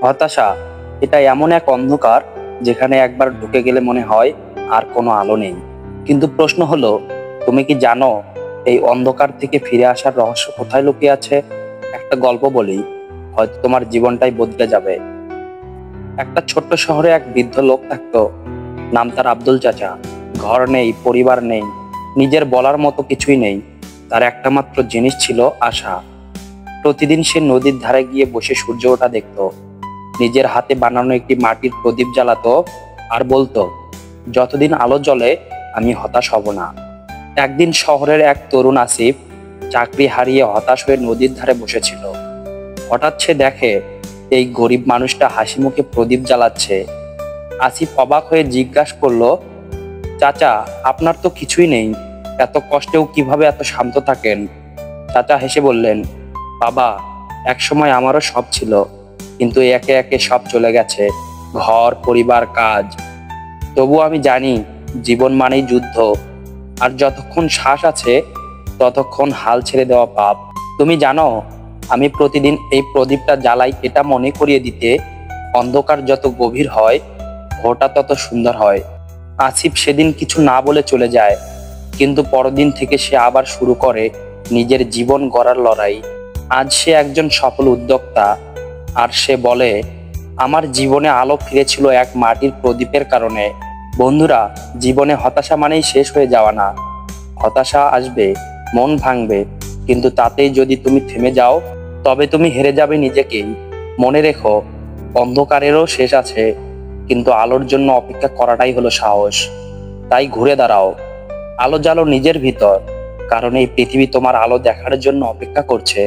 হতাশা এটা এমন এক অন্ধকার যেখানে একবার ঢুকে গেলে মনে হয় আর কোনো আলো নেই। কিন্তু প্রশ্ন হলো, তুমি কি জানো এই অন্ধকার থেকে ফিরে আসার রহস্য কোথায় লুকিয়ে আছে? একটা গল্প বলি, হয়তো তোমার জীবনটাই বদলে যাবে। একটা ছোট্ট শহরে এক বৃদ্ধ লোক থাকতো। নাম তার আব্দুল চাচা। ঘর নেই, পরিবার নেই, নিজের বলার মতো কিছুই নেই। তার একটা মাত্র জিনিস ছিল আশা। প্রতিদিন সে নদীর ধারে গিয়ে বসে সূর্য ওঠা দেখতো, নিজের হাতে বানানো একটি মাটির প্রদীপ জ্বালাতো আর বলতো, যতদিন আলো জ্বলে আমি হতাশ হব না। একদিন শহরের এক তরুণ আসিফ চাকরি হারিয়ে হতাশ হয়ে নদীর ধারে বসেছিল। হঠাৎ সে দেখে এই গরিব মানুষটা হাসি মুখে প্রদীপ জ্বালাচ্ছে। আসিফ অবাক হয়ে জিজ্ঞাসা করলো, চাচা, আপনার তো কিছুই নেই, এত কষ্টেও কিভাবে এত শান্ত থাকেন? চাচা হেসে বললেন, বাবা, একসময় আমারও সব ছিল, কিন্তু একে একে সব চলে গেছে, ঘর, পরিবার, কাজ। তবু আমি জানি জীবন মানেই যুদ্ধ, আর যতক্ষণ শ্বাস আছে ততক্ষণ হাল ছেড়ে দেওয়া পাপ। তুমি জানো, আমি প্রতিদিন এই প্রদীপটা জ্বালাই এটা মনে করিয়ে দিতে, অন্ধকার যত গভীর হয় ভোরটা তত সুন্দর হয়। আসিফ সেদিন কিছু না বলে চলে যায়, কিন্তু পরদিন থেকে সে আবার শুরু করে নিজের জীবন গড়ার লড়াই। আজ সে একজন সফল উদ্যোক্তা, আর সে বলে, আমার জীবনে আলো ফিরেছিল এক মাটির প্রদীপের কারণে। বন্ধুরা, জীবনে হতাশা মানেই শেষ হয়ে যাওয়া না। হতাশা আসবে, মন ভাঙবে, কিন্তু তাতেই যদি তুমি থেমে যাও তবে তুমি হেরে যাবে নিজেকেই। মনে রেখো, অন্ধকারেরও শেষ আছে, কিন্তু আলোর জন্য অপেক্ষা করাটাই হলো সাহস। তাই ঘুরে দাঁড়াও, আলো জ্বালো নিজের ভিতর, কারণ এই পৃথিবী তোমার আলো দেখার জন্য অপেক্ষা করছে।